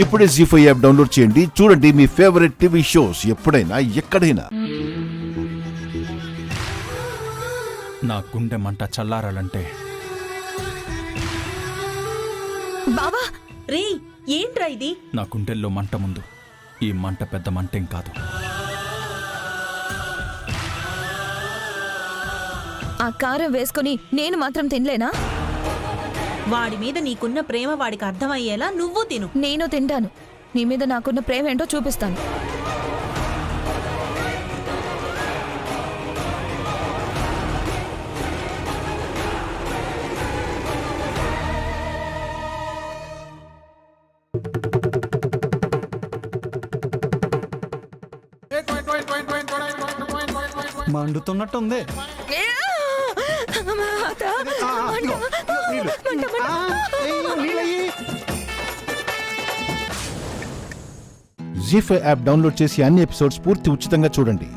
ఇప్పుడే జీ5 app download చేయండి. చూడండి మీ ఫేవరెట్ టీవీ షోస్ ఎప్పుడైనా ఎక్కడైనా. నా గుండె మంట చల్లారాలంటే బావా రే ఏంట్రా ఇది? నా గుండెల్లో మంట ముందు ఈ మంట పెద్ద మంటేం కాదు. ఆ కారం వేసుకుని నేను మాత్రం తినలేనా? వాడి మీద నీకున్న ప్రేమ వాడికి అర్థమయ్యేలా నువ్వు తిను. నేను తింటాను. నీ మీద నాకున్న ప్రేమ ఏంటో చూపిస్తాను. మండుతున్నట్టుంది. జీ5 యాప్ డౌన్లోడ్ చేసి అన్ని ఎపిసోడ్స్ పూర్తి ఉచితంగా చూడండి.